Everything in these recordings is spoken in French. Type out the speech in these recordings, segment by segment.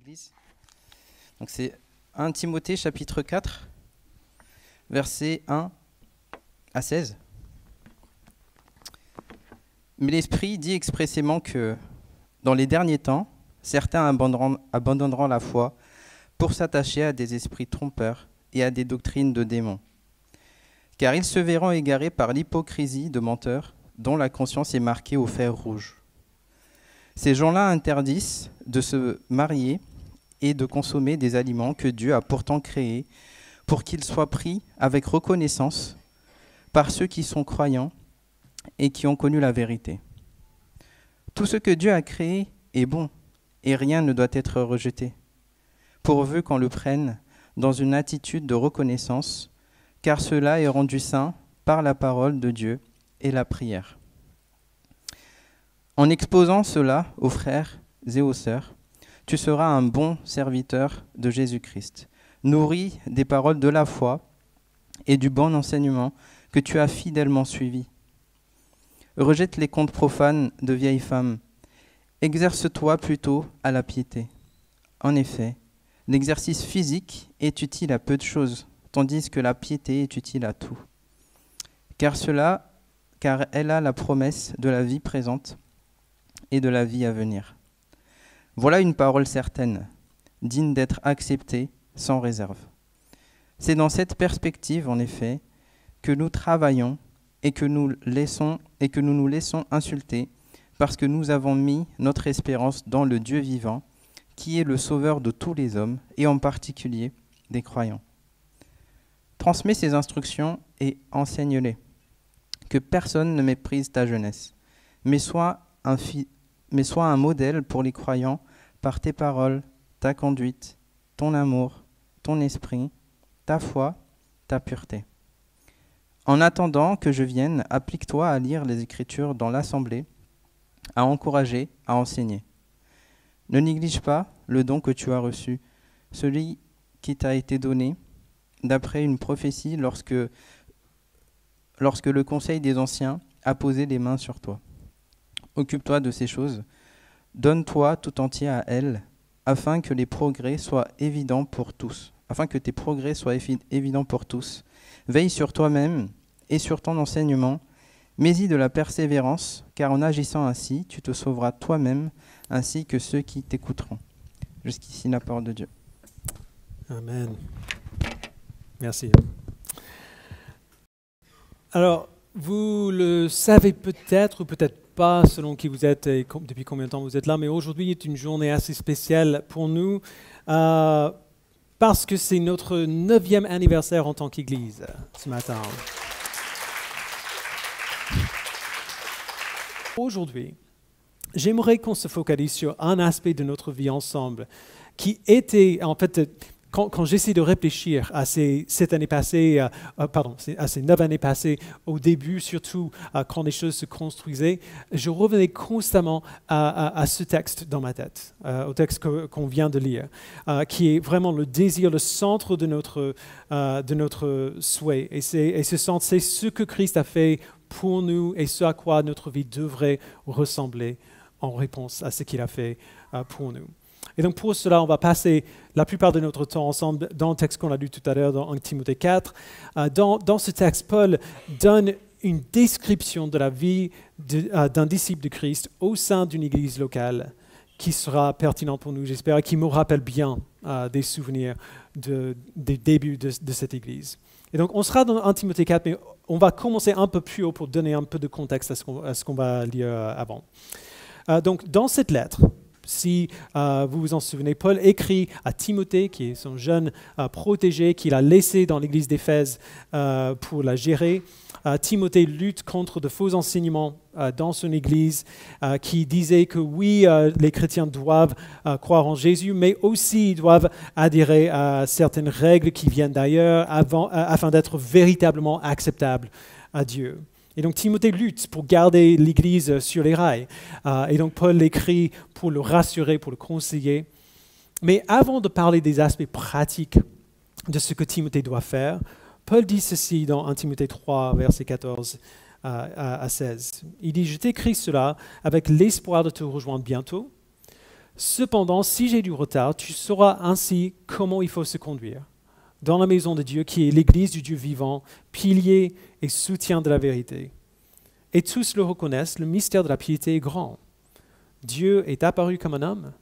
l'Église. Donc c'est 1 Timothée chapitre 4, versets 1 à 16. Mais l'Esprit dit expressément que dans les derniers temps, certains abandonneront la foi pour s'attacher à des esprits trompeurs et à des doctrines de démons. Car ils se verront égarés par l'hypocrisie de menteurs dont la conscience est marquée au fer rouge. Ces gens-là interdisent de se marier et de consommer des aliments que Dieu a pourtant créés pour qu'ils soient pris avec reconnaissance par ceux qui sont croyants et qui ont connu la vérité. Tout ce que Dieu a créé est bon et rien ne doit être rejeté, pourvu qu'on le prenne dans une attitude de reconnaissance, car cela est rendu saint par la parole de Dieu et la prière. En exposant cela aux frères et aux sœurs, tu seras un bon serviteur de Jésus-Christ, nourri des paroles de la foi et du bon enseignement que tu as fidèlement suivi. Rejette les contes profanes de vieilles femmes. Exerce-toi plutôt à la piété. En effet, l'exercice physique est utile à peu de choses, tandis que la piété est utile à tout. Car elle a la promesse de la vie présente et de la vie à venir. Voilà une parole certaine, digne d'être acceptée sans réserve. C'est dans cette perspective, en effet, que nous travaillons et que nous nous laissons insulter, parce que nous avons mis notre espérance dans le Dieu vivant, qui est le sauveur de tous les hommes, et en particulier des croyants. Transmets ces instructions et enseigne-les. Que personne ne méprise ta jeunesse, mais sois un modèle pour les croyants par tes paroles, ta conduite, ton amour, ton esprit, ta foi, ta pureté. En attendant que je vienne, applique-toi à lire les Écritures dans l'assemblée, à encourager, à enseigner. Ne néglige pas le don que tu as reçu, celui qui t'a été donné d'après une prophétie lorsque le conseil des anciens a posé les mains sur toi. Occupe-toi de ces choses, donne-toi tout entier à elles, afin que tes progrès soient évidents pour tous. Veille sur toi-même et sur ton enseignement, mets-y de la persévérance, car en agissant ainsi, tu te sauveras toi-même, ainsi que ceux qui t'écouteront. Jusqu'ici la parole de Dieu. Amen. Merci. Alors, vous le savez peut-être ou peut-être pas, selon qui vous êtes et depuis combien de temps vous êtes là, mais aujourd'hui est une journée assez spéciale pour nous parce que c'est notre 9e anniversaire en tant qu'Église ce matin. Aujourd'hui, j'aimerais qu'on se focalise sur un aspect de notre vie ensemble qui était, en fait, quand j'essaie de réfléchir à ces 9 années passées, au début surtout, quand les choses se construisaient, je revenais constamment à ce texte dans ma tête, au texte qu'on vient de lire, qui est vraiment le désir, le centre de notre souhait. Et ce centre, c'est ce que Christ a fait pour nous et ce à quoi notre vie devrait ressembler en réponse à ce qu'il a fait pour nous. Et donc pour cela, on va passer la plupart de notre temps ensemble dans le texte qu'on a lu tout à l'heure dans 1 Timothée 4. Dans ce texte, Paul donne une description de la vie d'un disciple de Christ au sein d'une église locale qui sera pertinente pour nous, j'espère, et qui me rappelle bien des souvenirs des débuts de cette église. Et donc on sera dans 1 Timothée 4, mais on va commencer un peu plus haut pour donner un peu de contexte à ce qu'on va lire avant. Donc dans cette lettre, si vous vous en souvenez, Paul écrit à Timothée, qui est son jeune protégé qu'il a laissé dans l'église d'Éphèse pour la gérer. Timothée lutte contre de faux enseignements dans son église qui disaient que oui, les chrétiens doivent croire en Jésus, mais aussi ils doivent adhérer à certaines règles qui viennent d'ailleurs afin d'être véritablement acceptables à Dieu. Et donc Timothée lutte pour garder l'Église sur les rails. Et donc Paul l'écrit pour le rassurer, pour le conseiller. Mais avant de parler des aspects pratiques de ce que Timothée doit faire, Paul dit ceci dans 1 Timothée 3, versets 14 à 16. Il dit « Je t'écris cela avec l'espoir de te rejoindre bientôt, Cependant, si j'ai du retard, tu sauras ainsi comment il faut se conduire dans la maison de Dieu qui est l'Église du Dieu vivant, pilier et soutien de la vérité. Et tous le reconnaissent, le mystère de la piété est grand. Dieu est apparu comme un homme.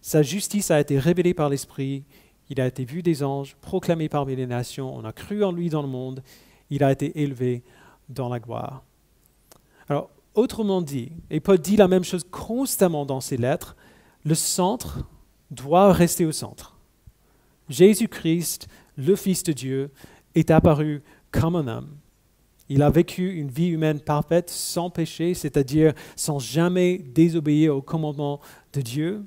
Sa justice a été révélée par l'Esprit. Il a été vu des anges, proclamé parmi les nations. On a cru en lui dans le monde. Il a été élevé dans la gloire. Alors, autrement dit, et Paul dit la même chose constamment dans ses lettres, le centre doit rester au centre. Jésus-Christ, le Fils de Dieu, est apparu comme un homme. Il a vécu une vie humaine parfaite, sans péché, c'est-à-dire sans jamais désobéir au commandement de Dieu.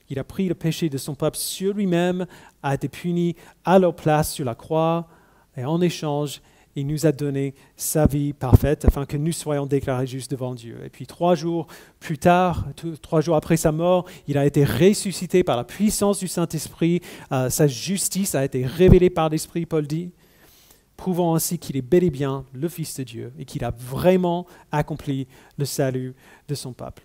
Il a pris le péché de son peuple sur lui-même, a été puni à leur place sur la croix, et en échange, il nous a donné sa vie parfaite afin que nous soyons déclarés justes devant Dieu. Et puis 3 jours plus tard, 3 jours après sa mort, il a été ressuscité par la puissance du Saint-Esprit. Sa justice a été révélée par l'Esprit, Paul dit, prouvant ainsi qu'il est bel et bien le Fils de Dieu et qu'il a vraiment accompli le salut de son peuple.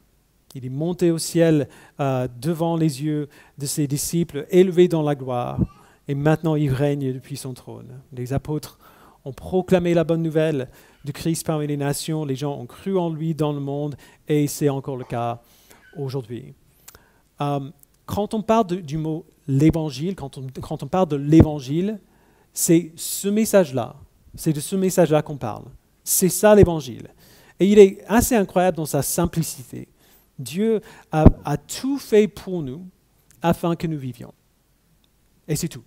Il est monté au ciel devant les yeux de ses disciples, élevé dans la gloire, et maintenant il règne depuis son trône. Les apôtres ont proclamé la bonne nouvelle de Christ parmi les nations, les gens ont cru en lui dans le monde, et c'est encore le cas aujourd'hui. Quand on parle du mot l'évangile, quand on parle de l'évangile, c'est ce message-là, c'est de ce message-là qu'on parle. C'est ça l'évangile. Et il est assez incroyable dans sa simplicité. Dieu a tout fait pour nous afin que nous vivions. Et c'est tout.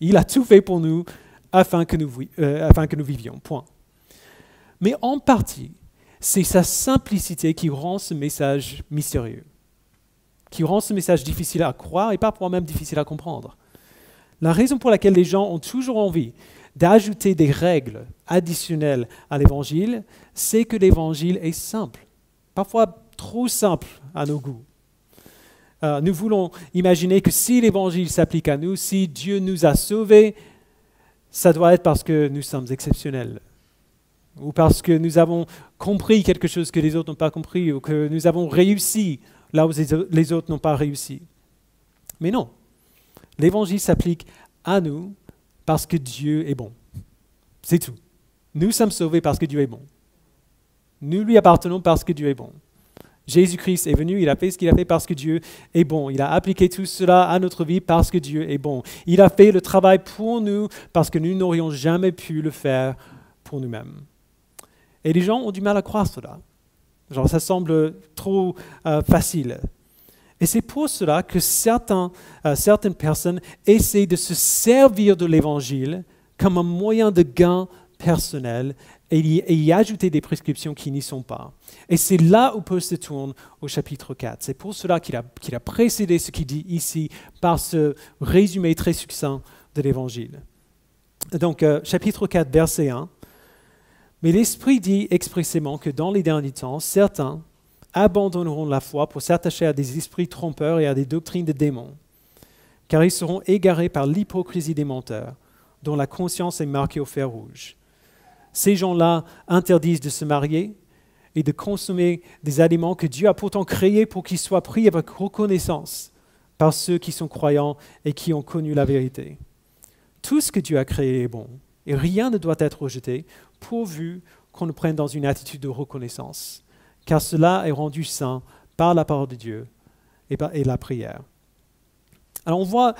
Il a tout fait pour nous afin que nous vivions, point. Mais en partie, c'est sa simplicité qui rend ce message mystérieux, qui rend ce message difficile à croire et parfois même difficile à comprendre. La raison pour laquelle les gens ont toujours envie d'ajouter des règles additionnelles à l'évangile, c'est que l'évangile est simple, parfois trop simple à nos goûts. Nous voulons imaginer que si l'évangile s'applique à nous, si Dieu nous a sauvés, ça doit être parce que nous sommes exceptionnels, ou parce que nous avons compris quelque chose que les autres n'ont pas compris, ou que nous avons réussi là où les autres n'ont pas réussi. Mais non, l'évangile s'applique à nous parce que Dieu est bon. C'est tout. Nous sommes sauvés parce que Dieu est bon. Nous lui appartenons parce que Dieu est bon. Jésus-Christ est venu, il a fait ce qu'il a fait parce que Dieu est bon. Il a appliqué tout cela à notre vie parce que Dieu est bon. Il a fait le travail pour nous parce que nous n'aurions jamais pu le faire pour nous-mêmes. Et les gens ont du mal à croire cela. Genre, ça semble trop facile. Et c'est pour cela que certaines personnes essaient de se servir de l'Évangile comme un moyen de gain personnel et y ajouter des prescriptions qui n'y sont pas. Et c'est là où Paul se tourne au chapitre 4. C'est pour cela qu'il a précédé ce qu'il dit ici par ce résumé très succinct de l'Évangile. Donc, chapitre 4, verset 1. « Mais l'Esprit dit expressément que dans les derniers temps, certains abandonneront la foi pour s'attacher à des esprits trompeurs et à des doctrines de démons, car ils seront égarés par l'hypocrisie des menteurs, dont la conscience est marquée au fer rouge. Ces gens-là interdisent de se marier et de consommer des aliments que Dieu a pourtant créés pour qu'ils soient pris avec reconnaissance par ceux qui sont croyants et qui ont connu la vérité. Tout ce que Dieu a créé est bon, et rien ne doit être rejeté, pourvu qu'on le prenne dans une attitude de reconnaissance, car cela est rendu saint par la parole de Dieu et la prière. » Alors on voit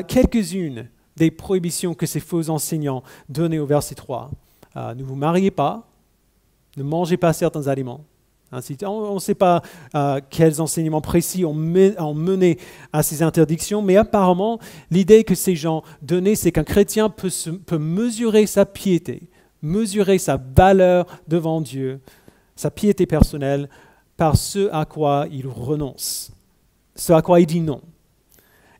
quelques-unes des prohibitions que ces faux enseignants donnaient au verset 3. Ne vous mariez pas, ne mangez pas certains aliments. On ne sait pas quels enseignements précis ont mené à ces interdictions, mais apparemment, l'idée que ces gens donnaient, c'est qu'un chrétien peut mesurer sa piété, mesurer sa valeur devant Dieu, sa piété personnelle, par ce à quoi il renonce, ce à quoi il dit non.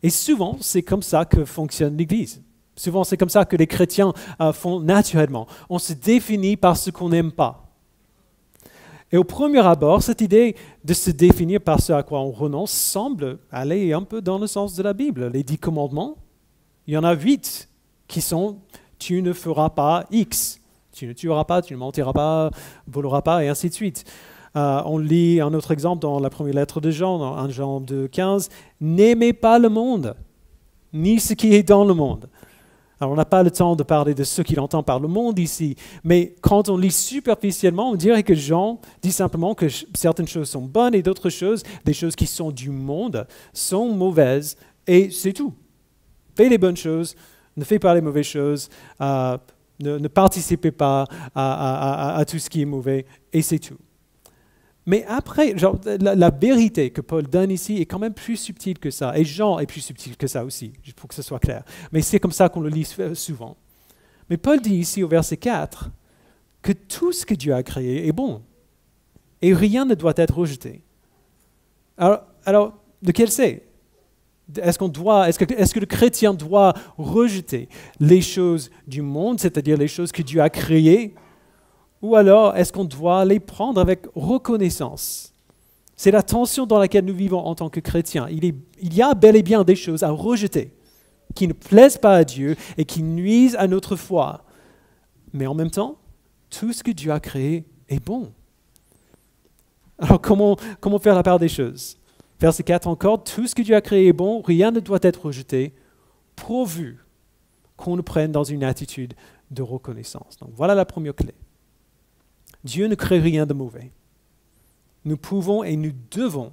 Et souvent, c'est comme ça que fonctionne l'Église. Souvent, c'est comme ça que les chrétiens font naturellement. On se définit par ce qu'on n'aime pas. Et au premier abord, cette idée de se définir par ce à quoi on renonce semble aller un peu dans le sens de la Bible. Les 10 commandements, il y en a 8 qui sont « tu ne feras pas X ». Tu ne tueras pas, tu ne mentiras pas, voleras pas, et ainsi de suite. On lit un autre exemple dans la première lettre de Jean, dans 1 Jean 2,15, « N'aimez pas le monde, ni ce qui est dans le monde. » Alors, on n'a pas le temps de parler de ce qu'il entend par le monde ici, mais quand on lit superficiellement, on dirait que Jean dit simplement que certaines choses sont bonnes et d'autres choses, des choses qui sont du monde, sont mauvaises, et c'est tout. Fais les bonnes choses, ne fais pas les mauvaises choses, ne participez pas à tout ce qui est mauvais, et c'est tout. Mais après, la vérité que Paul donne ici est quand même plus subtile que ça. Et Jean est plus subtil que ça aussi, pour que ce soit clair. Mais c'est comme ça qu'on le lit souvent. Mais Paul dit ici au verset 4 que tout ce que Dieu a créé est bon. Et rien ne doit être rejeté. Alors lequel c'est? Est-ce que le chrétien doit rejeter les choses du monde, c'est-à-dire les choses que Dieu a créées? Ou alors, est-ce qu'on doit les prendre avec reconnaissance? C'est la tension dans laquelle nous vivons en tant que chrétiens. Il y a bel et bien des choses à rejeter qui ne plaisent pas à Dieu et qui nuisent à notre foi. Mais en même temps, tout ce que Dieu a créé est bon. Alors, comment faire la part des choses? Verset 4 encore, « Tout ce que Dieu a créé est bon, rien ne doit être rejeté, pourvu qu'on le prenne dans une attitude de reconnaissance. » Donc, voilà la première clé. Dieu ne crée rien de mauvais. Nous pouvons et nous devons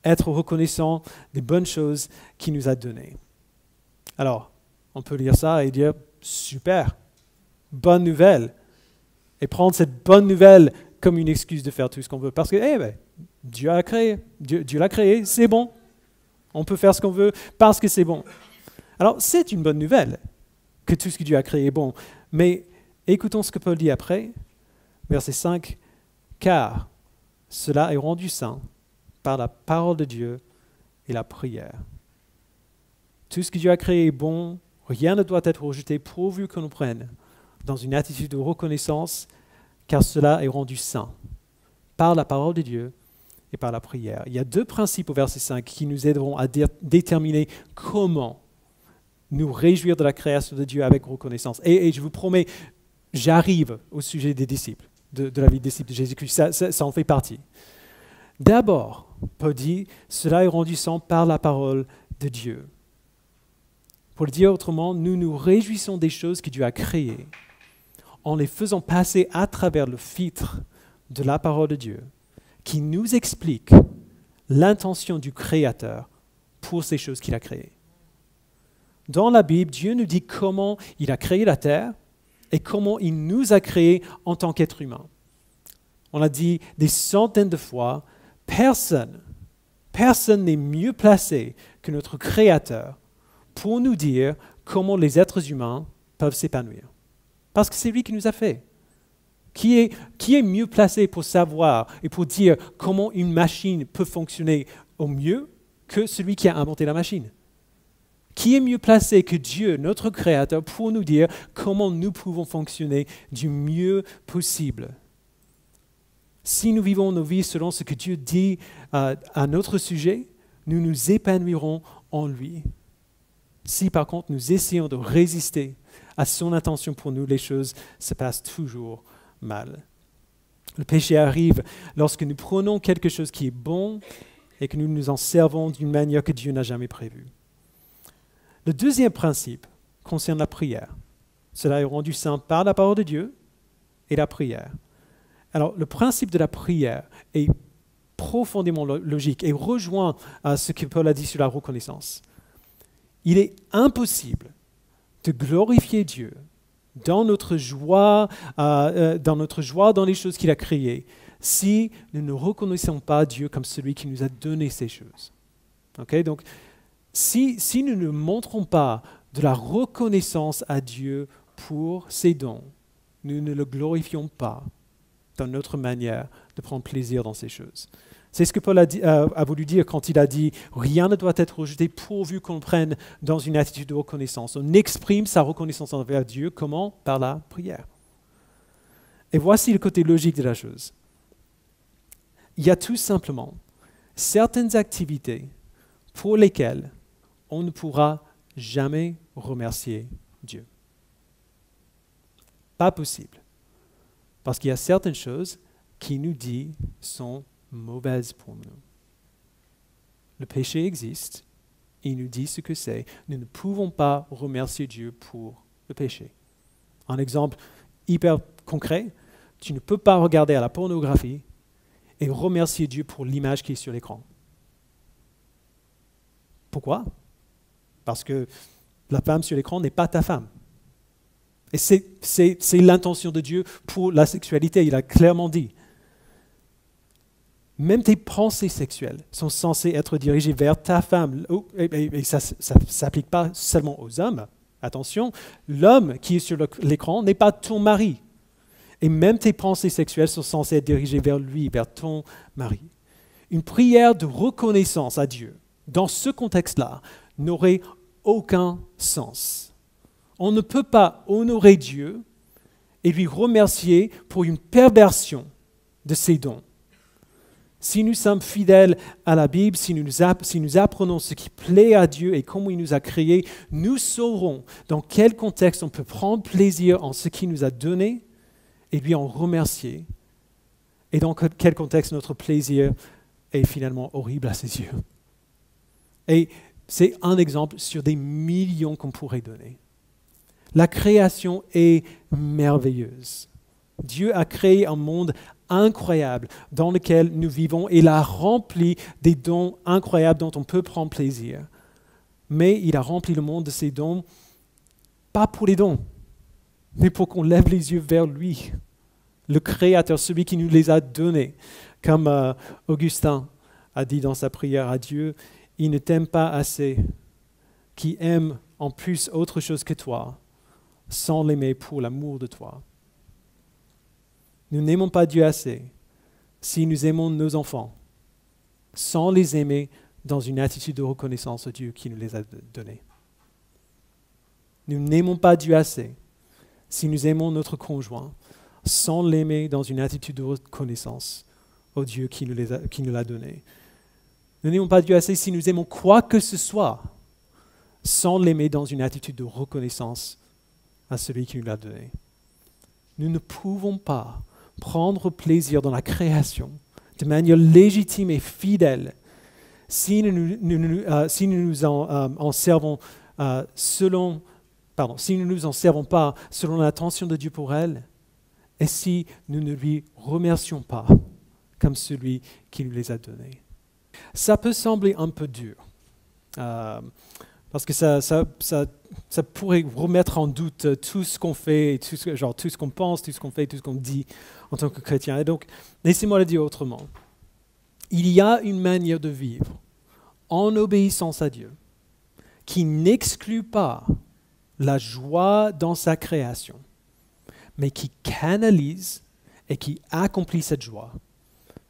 être reconnaissants des bonnes choses qu'il nous a données. Alors, on peut lire ça et dire « super, bonne nouvelle » et prendre cette bonne nouvelle comme une excuse de faire tout ce qu'on veut. Parce que Dieu l'a créé, c'est bon. On peut faire ce qu'on veut parce que c'est bon. Alors, c'est une bonne nouvelle que tout ce que Dieu a créé est bon. Mais écoutons ce que Paul dit après. Verset 5, « Car cela est rendu saint par la parole de Dieu et la prière. » Tout ce que Dieu a créé est bon, rien ne doit être rejeté pourvu qu'on nous prenne dans une attitude de reconnaissance, car cela est rendu saint par la parole de Dieu et par la prière. Il y a deux principes au verset 5 qui nous aideront à déterminer comment nous réjouir de la création de Dieu avec reconnaissance. Et je vous promets, j'arrive au sujet des disciples. De la vie de disciple de Jésus-Christ, ça en fait partie. D'abord, Paul dit, cela est rendu saint par la parole de Dieu. Pour le dire autrement, nous nous réjouissons des choses que Dieu a créées en les faisant passer à travers le filtre de la parole de Dieu qui nous explique l'intention du Créateur pour ces choses qu'il a créées. Dans la Bible, Dieu nous dit comment il a créé la terre et comment il nous a créés en tant qu'êtres humains. On a dit des centaines de fois, personne n'est mieux placé que notre Créateur pour nous dire comment les êtres humains peuvent s'épanouir. Parce que c'est lui qui nous a fait. Qui est mieux placé pour savoir et pour dire comment une machine peut fonctionner au mieux que celui qui a inventé la machine? Qui est mieux placé que Dieu, notre Créateur, pour nous dire comment nous pouvons fonctionner du mieux possible? Si nous vivons nos vies selon ce que Dieu dit à notre sujet, nous nous épanouirons en lui. Si par contre nous essayons de résister à son intention pour nous, les choses se passent toujours mal. Le péché arrive lorsque nous prenons quelque chose qui est bon et que nous nous en servons d'une manière que Dieu n'a jamais prévue. Le deuxième principe concerne la prière. Cela est rendu saint par la parole de Dieu et la prière. Alors, le principe de la prière est profondément logique et rejoint ce que Paul a dit sur la reconnaissance. Il est impossible de glorifier Dieu dans notre joie dans les choses qu'il a créées, si nous ne reconnaissons pas Dieu comme celui qui nous a donné ces choses. Okay? Donc, si nous ne montrons pas de la reconnaissance à Dieu pour ses dons, nous ne le glorifions pas dans notre manière de prendre plaisir dans ces choses. C'est ce que Paul a voulu dire quand il a dit « Rien ne doit être rejeté pourvu qu'on le prenne dans une attitude de reconnaissance. » On exprime sa reconnaissance envers Dieu, comment? Par la prière. Et voici le côté logique de la chose. Il y a tout simplement certaines activités pour lesquelles on ne pourra jamais remercier Dieu. Pas possible. Parce qu'il y a certaines choses qui nous dit sont mauvaises pour nous. Le péché existe, il nous dit ce que c'est. Nous ne pouvons pas remercier Dieu pour le péché. Un exemple hyper concret, tu ne peux pas regarder à la pornographie et remercier Dieu pour l'image qui est sur l'écran. Pourquoi? Parce que la femme sur l'écran n'est pas ta femme. Et c'est l'intention de Dieu pour la sexualité, il a clairement dit. Même tes pensées sexuelles sont censées être dirigées vers ta femme. Et ça ne s'applique pas seulement aux hommes. Attention, l'homme qui est sur l'écran n'est pas ton mari. Et même tes pensées sexuelles sont censées être dirigées vers lui, vers ton mari. Une prière de reconnaissance à Dieu, dans ce contexte-là, n'aurait aucun sens. On ne peut pas honorer Dieu et lui remercier pour une perversion de ses dons. Si nous sommes fidèles à la Bible, si nous apprenons ce qui plaît à Dieu et comment il nous a créés, nous saurons dans quel contexte on peut prendre plaisir en ce qu'il nous a donné et lui en remercier, et dans quel contexte notre plaisir est finalement horrible à ses yeux. Et c'est un exemple sur des millions qu'on pourrait donner. La création est merveilleuse. Dieu a créé un monde incroyable dans lequel nous vivons et l'a rempli des dons incroyables dont on peut prendre plaisir. Mais il a rempli le monde de ces dons, pas pour les dons, mais pour qu'on lève les yeux vers lui, le Créateur, celui qui nous les a donnés. Comme Augustin a dit dans sa prière à Dieu, « Il ne t'aime pas assez, qui aime en plus autre chose que toi, sans l'aimer pour l'amour de toi. » Nous n'aimons pas Dieu assez si nous aimons nos enfants, sans les aimer dans une attitude de reconnaissance au Dieu qui nous les a donnés. Nous n'aimons pas Dieu assez si nous aimons notre conjoint, sans l'aimer dans une attitude de reconnaissance au Dieu qui nous l'a donné. Nous n'aimons pas Dieu assez si nous aimons quoi que ce soit, sans l'aimer dans une attitude de reconnaissance à celui qui nous l'a donné. Nous ne pouvons pas prendre plaisir dans la création de manière légitime et fidèle si nous nous en servons si nous nous en servons pas selon l'intention de Dieu pour elle, et si nous ne lui remercions pas comme celui qui nous les a donnés. Ça peut sembler un peu dur, parce que ça pourrait remettre en doute tout ce qu'on fait, tout ce qu'on pense, tout ce qu'on fait, tout ce qu'on dit en tant que chrétien. Et donc, laissez-moi le dire autrement. Il y a une manière de vivre en obéissance à Dieu qui n'exclut pas la joie dans sa création, mais qui canalise et qui accomplit cette joie.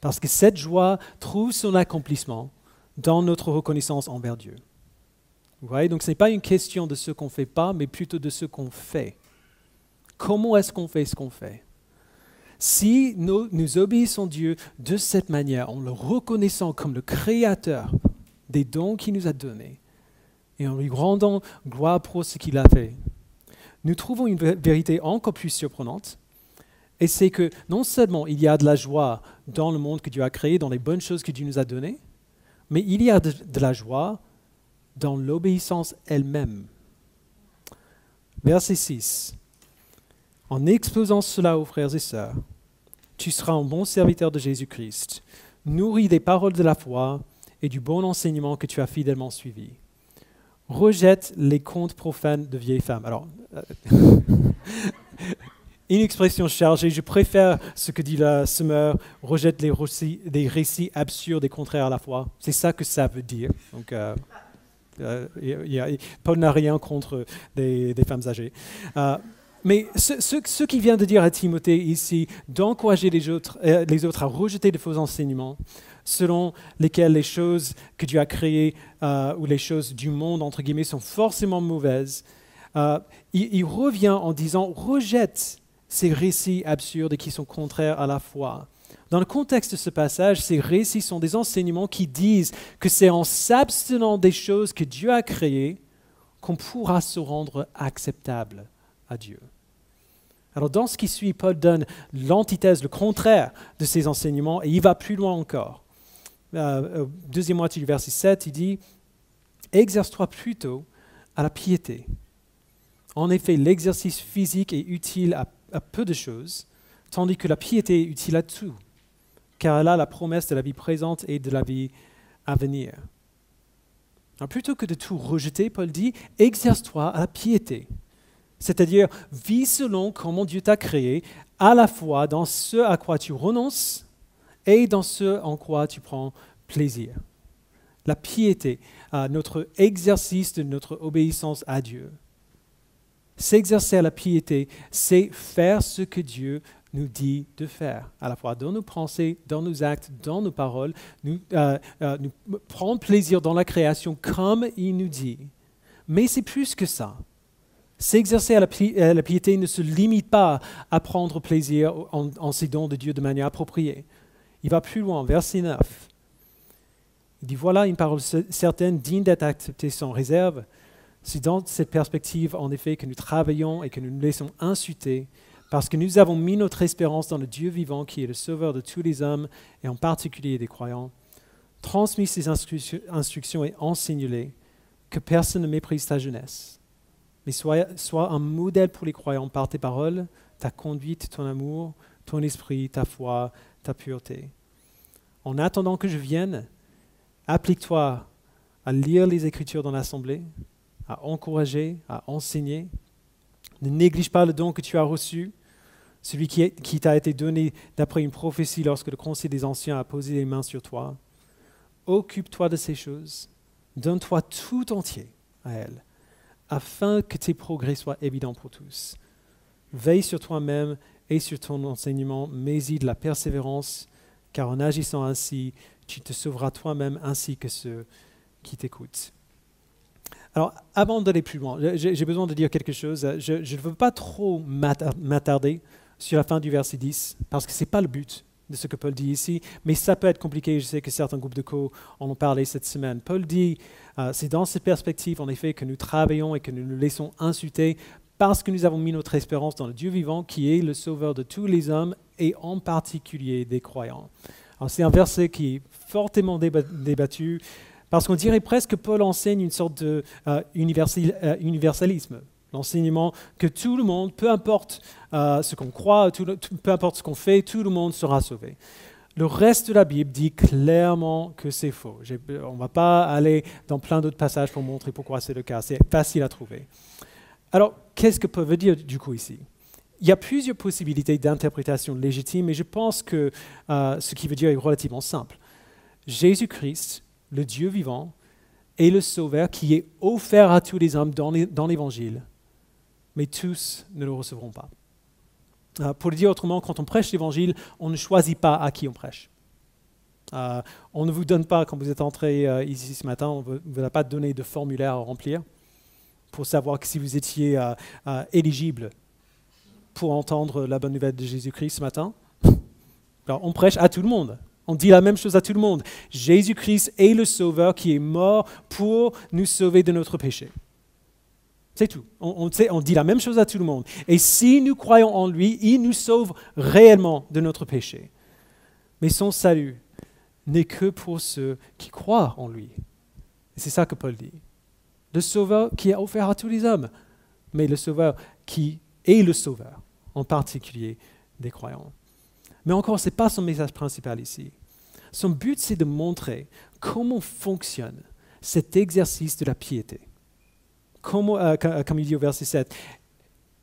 Parce que cette joie trouve son accomplissement dans notre reconnaissance envers Dieu. Vous voyez, donc ce n'est pas une question de ce qu'on ne fait pas, mais plutôt de ce qu'on fait. Comment est-ce qu'on fait ce qu'on fait? Si nous obéissons Dieu de cette manière, en le reconnaissant comme le créateur des dons qu'il nous a donnés, et en lui rendant gloire pour ce qu'il a fait, nous trouvons une vérité encore plus surprenante, et c'est que non seulement il y a de la joie dans le monde que Dieu a créé, dans les bonnes choses que Dieu nous a données, mais il y a de la joie dans l'obéissance elle-même. Verset 6. En exposant cela aux frères et sœurs, tu seras un bon serviteur de Jésus-Christ, nourri des paroles de la foi et du bon enseignement que tu as fidèlement suivi. Rejette les contes profanes de vieilles femmes. Alors, une expression chargée, je préfère ce que dit la Semeur, rejette des récits absurdes et contraires à la foi. C'est ça que ça veut dire. Donc, Paul n'a rien contre des femmes âgées. Mais ce qu'il vient de dire à Timothée ici, d'encourager les autres à rejeter de faux enseignements, selon lesquels les choses que Dieu a créées ou les choses du monde, entre guillemets, sont forcément mauvaises, il revient en disant « rejette ces récits absurdes qui sont contraires à la foi ». Dans le contexte de ce passage, ces récits sont des enseignements qui disent que c'est en s'abstenant des choses que Dieu a créées qu'on pourra se rendre acceptable à Dieu. Alors dans ce qui suit, Paul donne l'antithèse, le contraire de ces enseignements, et il va plus loin encore. Deuxième moitié du verset 7, il dit « Exerce-toi plutôt à la piété. En effet, l'exercice physique est utile à peu de choses, tandis que la piété est utile à tout, car elle a la promesse de la vie présente et de la vie à venir. » Alors, plutôt que de tout rejeter, Paul dit « Exerce-toi à la piété. » C'est-à-dire, vis selon comment Dieu t'a créé, à la fois dans ce à quoi tu renonces et dans ce en quoi tu prends plaisir. La piété, notre exercice de notre obéissance à Dieu. S'exercer à la piété, c'est faire ce que Dieu nous dit de faire, à la fois dans nos pensées, dans nos actes, dans nos paroles, nous prendre plaisir dans la création comme il nous dit. Mais c'est plus que ça. S'exercer à la piété ne se limite pas à prendre plaisir en ces dons de Dieu de manière appropriée. Il va plus loin, verset 9. Il dit, voilà une parole certaine, digne d'être acceptée sans réserve. C'est dans cette perspective, en effet, que nous travaillons et que nous nous laissons insulter, parce que nous avons mis notre espérance dans le Dieu vivant qui est le sauveur de tous les hommes, et en particulier des croyants. Transmis ces instructions et enseigne-les, que personne ne méprise ta jeunesse. Mais sois un modèle pour les croyants par tes paroles, ta conduite, ton amour, ton esprit, ta foi, ta pureté. En attendant que je vienne, applique-toi à lire les Écritures dans l'Assemblée, à encourager, à enseigner. Ne néglige pas le don que tu as reçu, celui qui t'a été donné d'après une prophétie lorsque le Conseil des Anciens a posé les mains sur toi. Occupe-toi de ces choses, donne-toi tout entier à elles, afin que tes progrès soient évidents pour tous. Veille sur toi-même et sur ton enseignement, mets-y de la persévérance, car en agissant ainsi, tu te sauveras toi-même ainsi que ceux qui t'écoutent. Alors, avant d'aller plus loin, j'ai besoin de dire quelque chose. Je ne veux pas trop m'attarder sur la fin du verset 10, parce que ce n'est pas le but de ce que Paul dit ici, mais ça peut être compliqué. Je sais que certains groupes de co en ont parlé cette semaine. Paul dit, c'est dans cette perspective, en effet, que nous travaillons et que nous nous laissons insulter, parce que nous avons mis notre espérance dans le Dieu vivant, qui est le sauveur de tous les hommes, et en particulier des croyants. Alors, c'est un verset qui est fortement débattu, parce qu'on dirait presque que Paul enseigne une sorte de universalisme. L'enseignement que tout le monde, peu importe ce qu'on croit, peu importe ce qu'on fait, tout le monde sera sauvé. Le reste de la Bible dit clairement que c'est faux. On ne va pas aller dans plein d'autres passages pour montrer pourquoi c'est le cas. C'est facile à trouver. Alors, qu'est-ce que Paul veut dire du coup ici ? Il y a plusieurs possibilités d'interprétation légitime, mais je pense que ce qu'il veut dire est relativement simple. Jésus-Christ, le Dieu vivant, est le Sauveur qui est offert à tous les hommes dans l'Évangile, mais tous ne le recevront pas. Pour le dire autrement, quand on prêche l'Évangile, on ne choisit pas à qui on prêche. On ne vous donne pas, quand vous êtes entré ici ce matin, on ne vous a pas donné de formulaire à remplir pour savoir que si vous étiez éligible pour entendre la bonne nouvelle de Jésus-Christ ce matin. Alors, on prêche à tout le monde. On dit la même chose à tout le monde. Jésus-Christ est le Sauveur qui est mort pour nous sauver de notre péché. C'est tout. On dit la même chose à tout le monde. Et si nous croyons en lui, il nous sauve réellement de notre péché. Mais son salut n'est que pour ceux qui croient en lui. Et c'est ça que Paul dit. Le Sauveur qui est offert à tous les hommes, mais le Sauveur qui est le Sauveur, en particulier des croyants. Mais encore, ce n'est pas son message principal ici. Son but, c'est de montrer comment fonctionne cet exercice de la piété. Comme il dit au verset 7.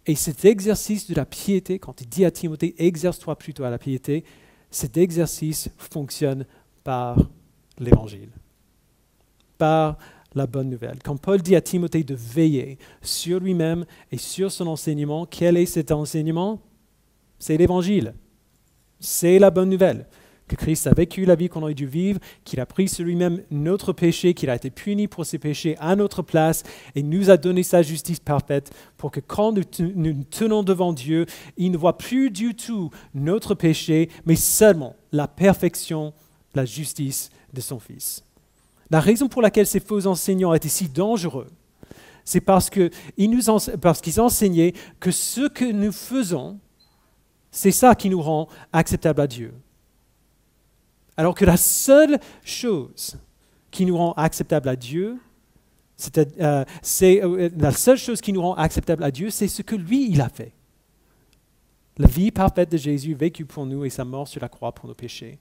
Et cet exercice de la piété, quand il dit à Timothée, exerce-toi plutôt à la piété, cet exercice fonctionne par l'Évangile, par la bonne nouvelle. Quand Paul dit à Timothée de veiller sur lui-même et sur son enseignement, quel est cet enseignement ? C'est l'Évangile. C'est la bonne nouvelle, que Christ a vécu la vie qu'on aurait dû vivre, qu'il a pris sur lui-même notre péché, qu'il a été puni pour ses péchés à notre place et nous a donné sa justice parfaite pour que quand nous tenons devant Dieu, il ne voit plus du tout notre péché, mais seulement la perfection, la justice de son Fils. La raison pour laquelle ces faux enseignants étaient si dangereux, C'est parce qu'ils enseignaient que ce que nous faisons, c'est ça qui nous rend acceptables à Dieu. Alors que la seule chose qui nous rend acceptables à Dieu, la seule chose qui nous rend acceptables à Dieu, c'est ce que lui, il a fait. La vie parfaite de Jésus vécue pour nous et sa mort sur la croix pour nos péchés.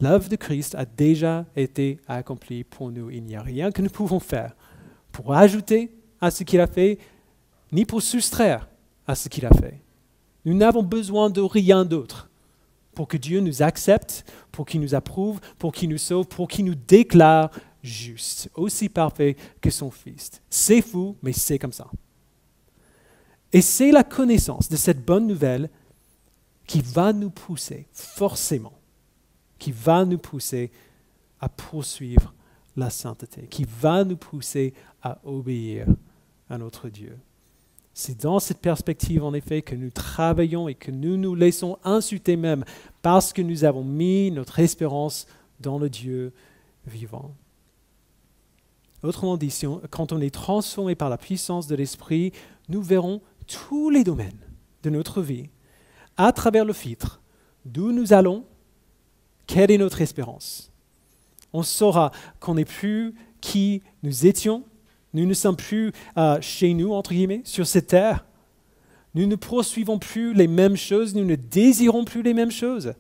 L'œuvre de Christ a déjà été accomplie pour nous. Il n'y a rien que nous pouvons faire pour ajouter à ce qu'il a fait, ni pour soustraire à ce qu'il a fait. Nous n'avons besoin de rien d'autre pour que Dieu nous accepte, pour qu'il nous approuve, pour qu'il nous sauve, pour qu'il nous déclare justes, aussi parfaits que son Fils. C'est fou, mais c'est comme ça. Et c'est la connaissance de cette bonne nouvelle qui va nous pousser, forcément, qui va nous pousser à poursuivre la sainteté, qui va nous pousser à obéir à notre Dieu. C'est dans cette perspective, en effet, que nous travaillons et que nous nous laissons insulter même parce que nous avons mis notre espérance dans le Dieu vivant. Autrement dit, quand on est transformé par la puissance de l'Esprit, nous verrons tous les domaines de notre vie à travers le filtre d'où nous allons, quelle est notre espérance. On saura qu'on n'est plus qui nous étions. Nous ne sommes plus chez nous, entre guillemets, sur cette terre. Nous ne poursuivons plus les mêmes choses, nous ne désirons plus les mêmes choses.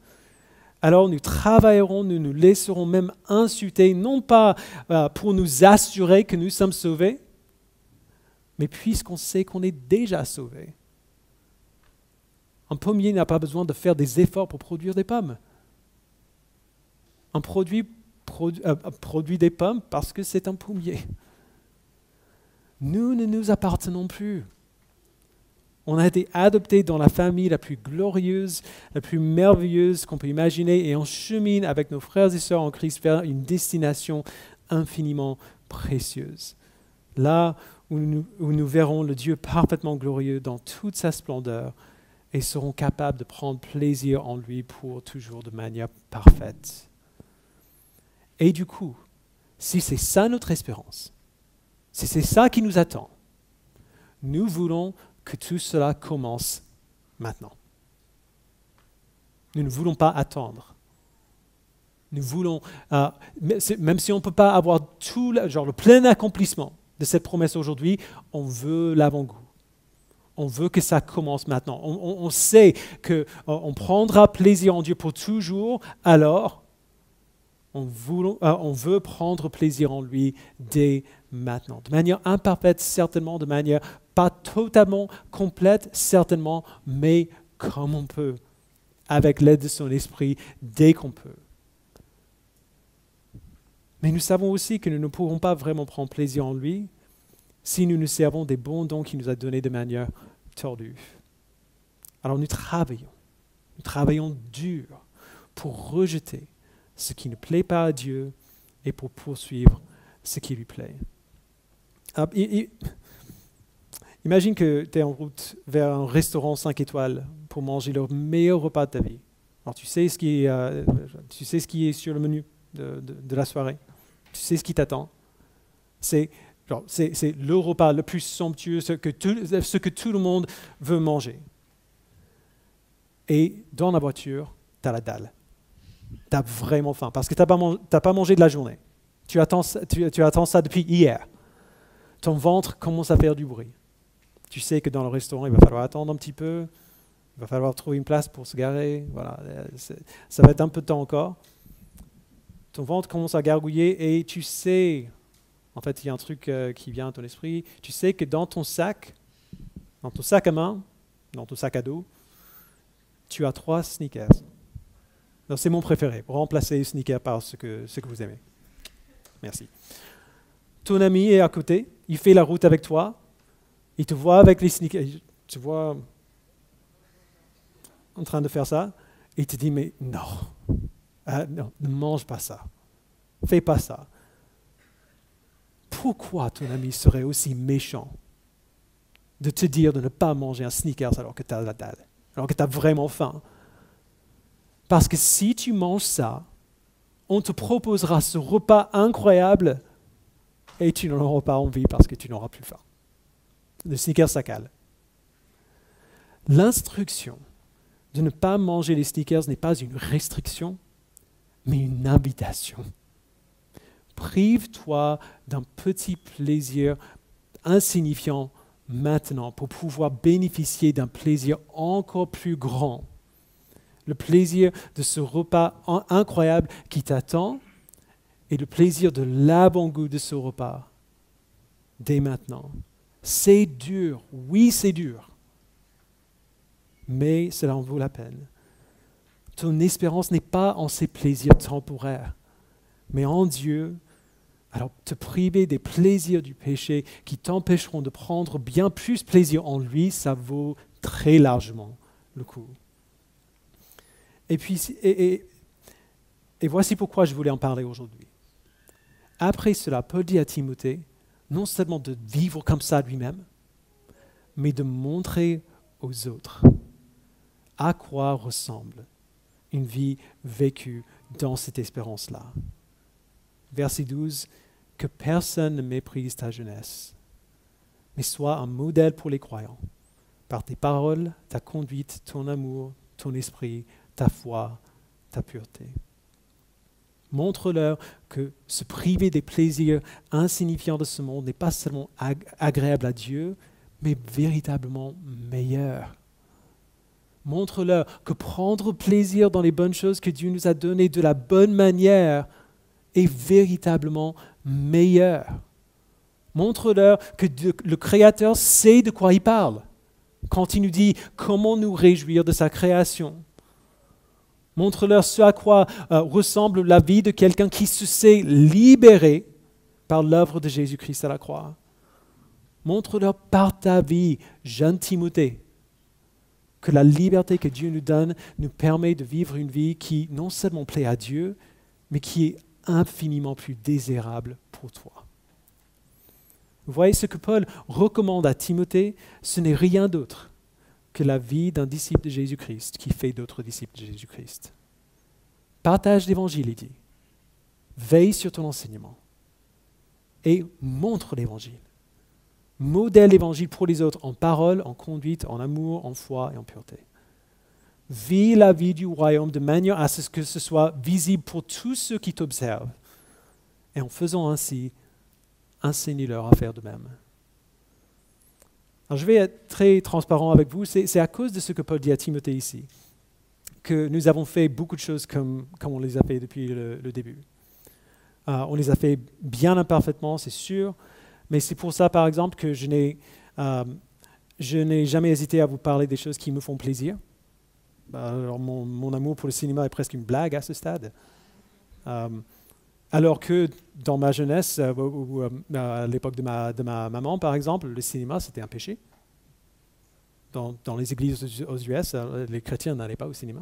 Alors nous travaillerons, nous nous laisserons même insulter, non pas pour nous assurer que nous sommes sauvés, mais puisqu'on sait qu'on est déjà sauvés. Un pommier n'a pas besoin de faire des efforts pour produire des pommes. Un produit produit des pommes parce que c'est un pommier. Nous ne nous appartenons plus. On a été adoptés dans la famille la plus glorieuse, la plus merveilleuse qu'on peut imaginer et on chemine avec nos frères et sœurs en Christ vers une destination infiniment précieuse. Là où nous verrons le Dieu parfaitement glorieux dans toute sa splendeur et serons capables de prendre plaisir en lui pour toujours de manière parfaite. Et du coup, si c'est ça notre espérance, si c'est ça qui nous attend, nous voulons que tout cela commence maintenant. Nous ne voulons pas attendre. Nous voulons, même si on ne peut pas avoir le plein accomplissement de cette promesse aujourd'hui, on veut l'avant-goût. On veut que ça commence maintenant. On sait qu'on prendra plaisir en Dieu pour toujours, alors on veut prendre plaisir en lui dès maintenant. De manière imparfaite, certainement, de manière pas totalement complète, certainement, mais comme on peut, avec l'aide de son esprit, dès qu'on peut. Mais nous savons aussi que nous ne pourrons pas vraiment prendre plaisir en lui si nous nous servons des bons dons qu'il nous a donnés de manière tordue. Alors nous travaillons dur pour rejeter ce qui ne plaît pas à Dieu et pour poursuivre ce qui lui plaît. Imagine que tu es en route vers un restaurant 5 étoiles pour manger le meilleur repas de ta vie. Alors tu sais ce qui est sur le menu de la soirée. Tu sais ce qui t'attend. C'est le repas le plus somptueux, ce que tout le monde veut manger. Et dans la voiture, tu as la dalle. Tu as vraiment faim parce que tu n'as pas mangé de la journée. Tu attends ça depuis hier. Ton ventre commence à faire du bruit. Tu sais que dans le restaurant, il va falloir attendre un petit peu. Il va falloir trouver une place pour se garer. Voilà, ça va être un peu de temps encore. Ton ventre commence à gargouiller et tu sais, en fait, il y a un truc qui vient à ton esprit. Tu sais que dans ton sac à main, dans ton sac à dos, tu as 3 Snickers. Alors, c'est mon préféré. Remplacer Snickers par ce que vous aimez. Merci. Ton ami est à côté. Il fait la route avec toi. Il te voit avec les Snickers. Tu vois en train de faire ça. Et il te dit, mais non, ne mange pas ça. Fais pas ça. Pourquoi ton ami serait aussi méchant de te dire de ne pas manger un Snickers alors que tu as la dalle, alors que tu as vraiment faim? Parce que si tu manges ça, on te proposera ce repas incroyable et tu n'en auras pas envie parce que tu n'auras plus faim. Le sneaker, ça cale. L'instruction de ne pas manger les sneakers n'est pas une restriction, mais une invitation. Prive-toi d'un petit plaisir insignifiant maintenant pour pouvoir bénéficier d'un plaisir encore plus grand. Le plaisir de ce repas incroyable qui t'attend et le plaisir de l'avant-goût de ce repas dès maintenant. C'est dur, oui c'est dur, mais cela en vaut la peine. Ton espérance n'est pas en ces plaisirs temporaires, mais en Dieu. Alors te priver des plaisirs du péché qui t'empêcheront de prendre bien plus plaisir en lui, ça vaut très largement le coup. Et puis, et voici pourquoi je voulais en parler aujourd'hui. Après cela, Paul dit à Timothée, non seulement de vivre comme ça lui-même, mais de montrer aux autres à quoi ressemble une vie vécue dans cette espérance-là. Verset 12, que personne ne méprise ta jeunesse, mais sois un modèle pour les croyants, par tes paroles, ta conduite, ton amour, ton esprit, ta foi, ta pureté. Montre-leur que se priver des plaisirs insignifiants de ce monde n'est pas seulement agréable à Dieu, mais véritablement meilleur. Montre-leur que prendre plaisir dans les bonnes choses que Dieu nous a données de la bonne manière est véritablement meilleur. Montre-leur que le Créateur sait de quoi il parle quand il nous dit comment nous réjouir de sa création. Montre-leur ce à quoi ressemble la vie de quelqu'un qui se sait libéré par l'œuvre de Jésus-Christ à la croix. Montre-leur par ta vie, jeune Timothée, que la liberté que Dieu nous donne nous permet de vivre une vie qui non seulement plaît à Dieu, mais qui est infiniment plus désirable pour toi. Vous voyez, ce que Paul recommande à Timothée, ce n'est rien d'autre que la vie d'un disciple de Jésus-Christ qui fait d'autres disciples de Jésus-Christ. Partage l'Évangile, il dit. Veille sur ton enseignement et montre l'Évangile. Modèle l'Évangile pour les autres en parole, en conduite, en amour, en foi et en pureté. Vis la vie du royaume de manière à ce que ce soit visible pour tous ceux qui t'observent. Et en faisant ainsi, enseigne-leur à faire de même. Alors, je vais être très transparent avec vous. C'est à cause de ce que Paul dit à Timothée ici que nous avons fait beaucoup de choses comme on les a fait depuis le début. On les a fait bien imparfaitement, c'est sûr, mais c'est pour ça, par exemple, que je n'ai jamais hésité à vous parler des choses qui me font plaisir. Alors, mon amour pour le cinéma est presque une blague à ce stade. Alors que dans ma jeunesse, ou à l'époque de ma maman, par exemple, le cinéma, c'était un péché. Dans les églises aux US, les chrétiens n'allaient pas au cinéma.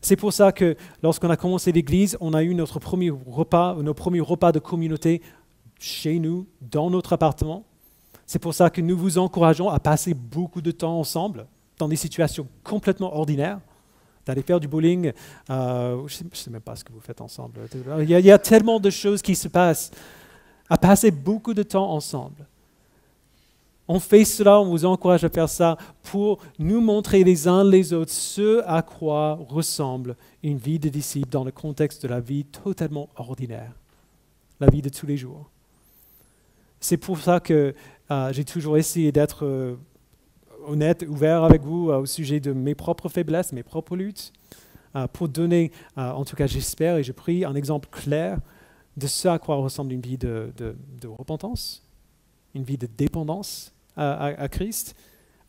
C'est pour ça que lorsqu'on a commencé l'église, on a eu nos premiers repas de communauté chez nous, dans notre appartement. C'est pour ça que nous vous encourageons à passer beaucoup de temps ensemble, dans des situations complètement ordinaires, d'aller faire du bowling. Je ne sais même pas ce que vous faites ensemble. Il y a tellement de choses qui se passent, à passer beaucoup de temps ensemble. On fait cela, on vous encourage à faire ça pour nous montrer les uns les autres ce à quoi ressemble une vie de disciple dans le contexte de la vie totalement ordinaire, la vie de tous les jours. C'est pour ça que j'ai toujours essayé d'être honnête, ouvert avec vous au sujet de mes propres faiblesses, mes propres luttes, pour donner, en tout cas j'espère et je prie, un exemple clair de ce à quoi ressemble une vie de repentance, une vie de dépendance à Christ,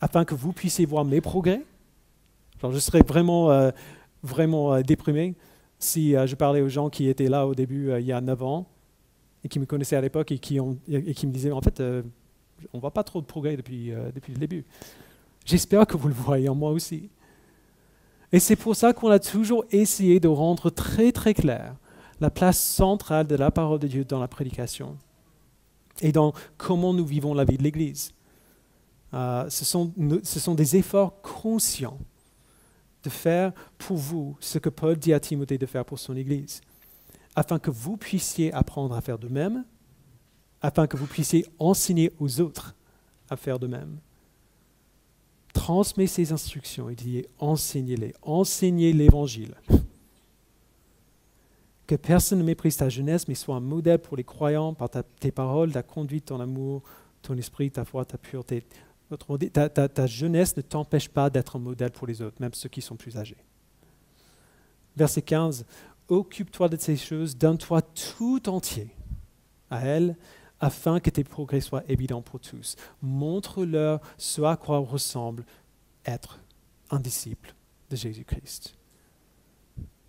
afin que vous puissiez voir mes progrès. Alors, je serais vraiment déprimé si je parlais aux gens qui étaient là au début, il y a 9 ans, et qui me connaissaient à l'époque et qui me disaient, en fait, on ne voit pas trop de progrès depuis le début. J'espère que vous le voyez en moi aussi. Et c'est pour ça qu'on a toujours essayé de rendre très très clair la place centrale de la parole de Dieu dans la prédication et dans comment nous vivons la vie de l'Église. Ce sont des efforts conscients de faire pour vous ce que Paul dit à Timothée de faire pour son Église, afin que vous puissiez apprendre à faire de même afin que vous puissiez enseigner aux autres à faire de même. Transmets ces instructions, il dit enseignez-les, enseignez l'Évangile. Que personne ne méprise ta jeunesse, mais sois un modèle pour les croyants par tes paroles, ta conduite, ton amour, ton esprit, ta foi, ta pureté. Ta jeunesse ne t'empêche pas d'être un modèle pour les autres, même ceux qui sont plus âgés. Verset 15, occupe-toi de ces choses, donne-toi tout entier à elles, afin que tes progrès soient évidents pour tous. Montre-leur ce à quoi ressemble être un disciple de Jésus-Christ.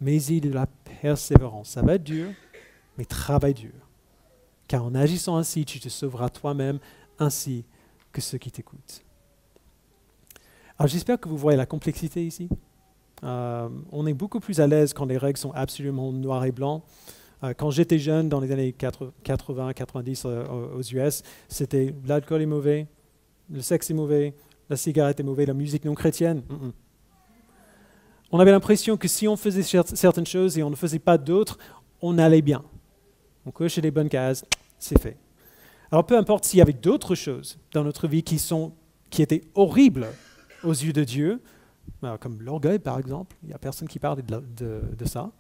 Mais-y de la persévérance. Ça va être dur, mais travaille dur. Car en agissant ainsi, tu te sauveras toi-même ainsi que ceux qui t'écoutent. Alors j'espère que vous voyez la complexité ici. On est beaucoup plus à l'aise quand les règles sont absolument noires et blancs. Quand j'étais jeune, dans les années 80-90 aux US, c'était l'alcool est mauvais, le sexe est mauvais, la cigarette est mauvaise, la musique non chrétienne. On avait l'impression que si on faisait certaines choses et on ne faisait pas d'autres, on allait bien. On cochait les bonnes cases, c'est fait. Alors peu importe s'il y avait d'autres choses dans notre vie qui étaient horribles aux yeux de Dieu, comme l'orgueil par exemple, il n'y a personne qui parlait de ça.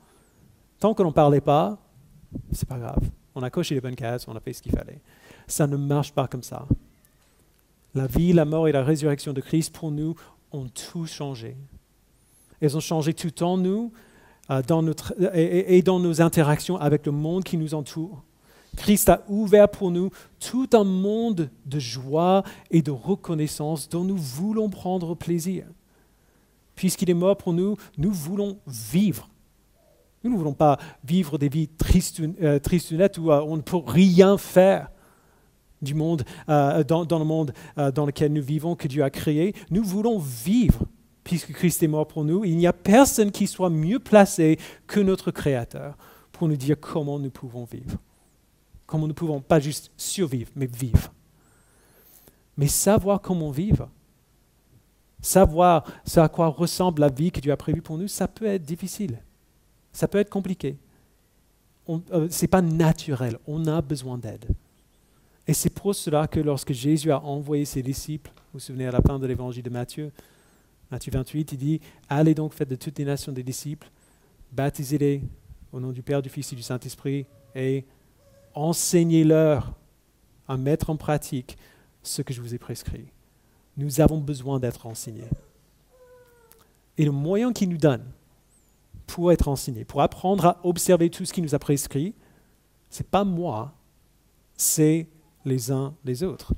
Tant que l'on ne parlait pas, c'est pas grave. On a coché les bonnes cases, on a fait ce qu'il fallait. Ça ne marche pas comme ça. La vie, la mort et la résurrection de Christ pour nous ont tout changé. Elles ont changé tout en nous dans nos interactions avec le monde qui nous entoure. Christ a ouvert pour nous tout un monde de joie et de reconnaissance dont nous voulons prendre plaisir. Puisqu'il est mort pour nous, nous voulons vivre. Nous ne voulons pas vivre des vies tristounettes où on ne peut rien faire du monde, dans le monde dans lequel nous vivons, que Dieu a créé. Nous voulons vivre, puisque Christ est mort pour nous. Il n'y a personne qui soit mieux placé que notre Créateur pour nous dire comment nous pouvons vivre. Comment nous pouvons pas juste survivre, mais vivre. Mais savoir comment vivre, savoir ce à quoi ressemble la vie que Dieu a prévue pour nous, ça peut être difficile. Ça peut être compliqué. Ce n'est pas naturel. On a besoin d'aide. Et c'est pour cela que lorsque Jésus a envoyé ses disciples, vous vous souvenez à la fin de l'évangile de Matthieu 28, il dit « Allez donc, faites de toutes les nations des disciples, baptisez-les au nom du Père, du Fils et du Saint-Esprit, et enseignez-leur à mettre en pratique ce que je vous ai prescrit. » Nous avons besoin d'être enseignés. Et le moyen qu'il nous donne pour être enseigné, pour apprendre à observer tout ce qu'il nous a prescrit, ce n'est pas moi, c'est les uns les autres.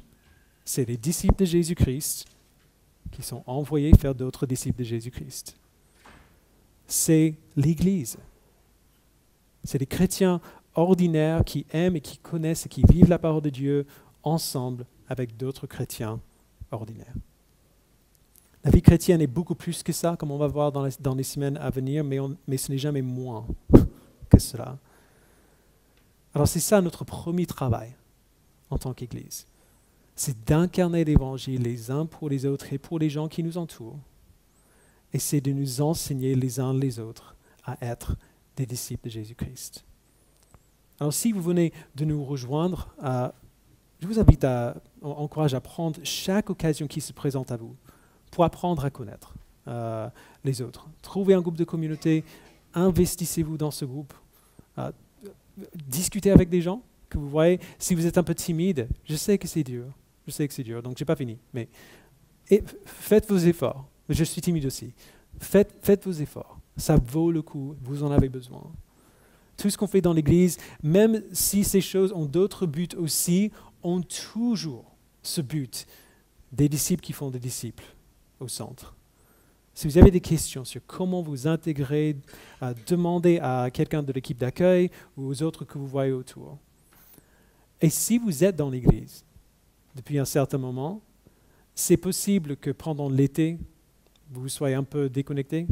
C'est les disciples de Jésus-Christ qui sont envoyés faire d'autres disciples de Jésus-Christ. C'est l'Église. C'est les chrétiens ordinaires qui aiment et qui connaissent et qui vivent la parole de Dieu ensemble avec d'autres chrétiens ordinaires. La vie chrétienne est beaucoup plus que ça, comme on va voir dans les semaines à venir, mais ce n'est jamais moins que cela. Alors c'est ça notre premier travail en tant qu'Église. C'est d'incarner l'Évangile les uns pour les autres et pour les gens qui nous entourent. Et c'est de nous enseigner les uns les autres à être des disciples de Jésus-Christ. Alors si vous venez de nous rejoindre, je vous encourage à prendre chaque occasion qui se présente à vous pour apprendre à connaître les autres. Trouvez un groupe de communauté, investissez-vous dans ce groupe, discutez avec des gens que vous voyez. Si vous êtes un peu timide, je sais que c'est dur, donc je n'ai pas fini, mais faites vos efforts. Je suis timide aussi. Faites vos efforts, ça vaut le coup, vous en avez besoin. Tout ce qu'on fait dans l'Église, même si ces choses ont d'autres buts aussi, ont toujours ce but des disciples qui font des disciples au centre. Si vous avez des questions sur comment vous intégrer, demandez à quelqu'un de l'équipe d'accueil ou aux autres que vous voyez autour. Et si vous êtes dans l'Église depuis un certain moment, c'est possible que pendant l'été, vous soyez un peu déconnecté.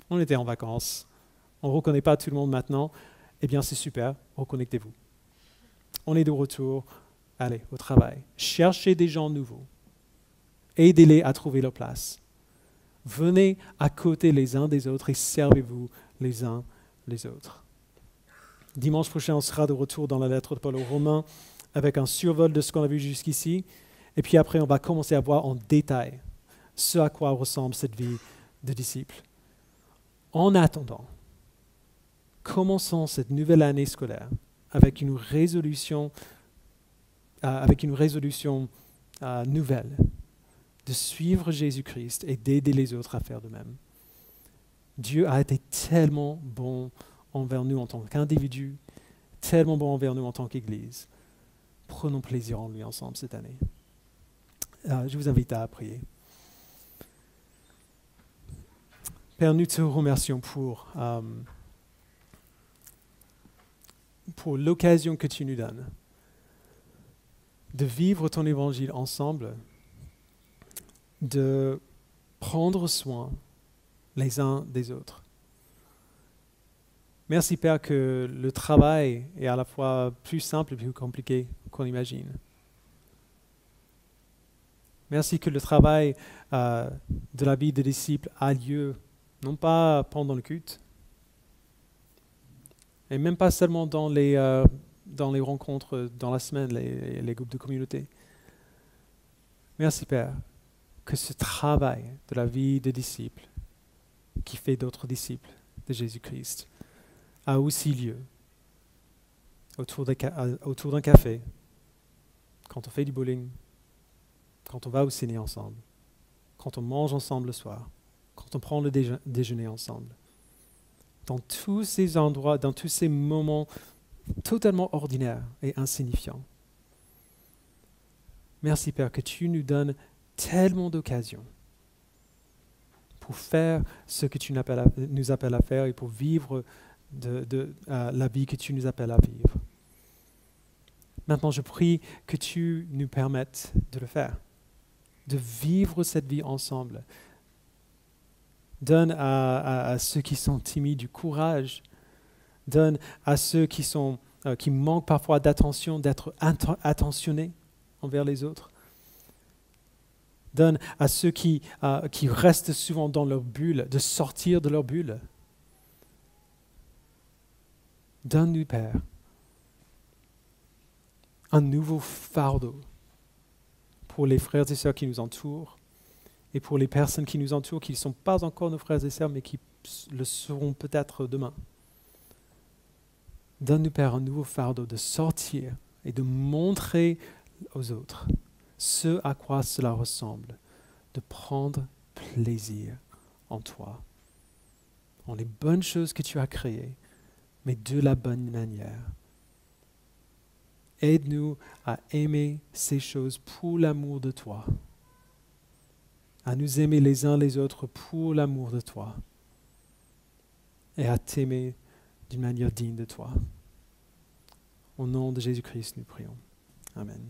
On était en vacances, on ne reconnaît pas tout le monde maintenant. Eh bien, c'est super, reconnectez-vous. On est de retour, allez, au travail. Cherchez des gens nouveaux. Aidez-les à trouver leur place. Venez à côté les uns des autres et servez-vous les uns les autres. Dimanche prochain, on sera de retour dans la lettre de Paul aux Romains avec un survol de ce qu'on a vu jusqu'ici. Et puis après, on va commencer à voir en détail ce à quoi ressemble cette vie de disciple. En attendant, commençons cette nouvelle année scolaire avec une résolution nouvelle de suivre Jésus-Christ et d'aider les autres à faire de même. Dieu a été tellement bon envers nous en tant qu'individus, tellement bon envers nous en tant qu'Église. Prenons plaisir en lui ensemble cette année. Je vous invite à prier. Père, nous te remercions pour l'occasion que tu nous donnes de vivre ton évangile ensemble, de prendre soin les uns des autres. Merci Père que le travail est à la fois plus simple et plus compliqué qu'on imagine. Merci que le travail de la vie des disciples a lieu, non pas pendant le culte, et même pas seulement dans les rencontres dans la semaine, les groupes de communauté. Merci Père, que ce travail de la vie des disciples, qui fait d'autres disciples de Jésus-Christ, a aussi lieu autour d'un café, quand on fait du bowling, quand on va au ciné ensemble, quand on mange ensemble le soir, quand on prend le déjeuner ensemble. Dans tous ces endroits, dans tous ces moments totalement ordinaires et insignifiants. Merci Père que tu nous donnes tellement d'occasions pour faire ce que tu nous appelles à faire et pour vivre la vie que tu nous appelles à vivre. Maintenant, je prie que tu nous permettes de le faire, de vivre cette vie ensemble. Donne à ceux qui sont timides du courage. Donne à ceux qui manquent parfois d'attention, d'être attentionnés envers les autres. Donne à ceux qui restent souvent dans leur bulle, de sortir de leur bulle. Donne-nous, Père, un nouveau fardeau pour les frères et sœurs qui nous entourent et pour les personnes qui nous entourent, qui ne sont pas encore nos frères et sœurs, mais qui le seront peut-être demain. Donne-nous, Père, un nouveau fardeau de sortir et de montrer aux autres ce à quoi cela ressemble, de prendre plaisir en toi, en les bonnes choses que tu as créées, mais de la bonne manière. Aide-nous à aimer ces choses pour l'amour de toi, à nous aimer les uns les autres pour l'amour de toi et à t'aimer d'une manière digne de toi. Au nom de Jésus-Christ, nous prions. Amen.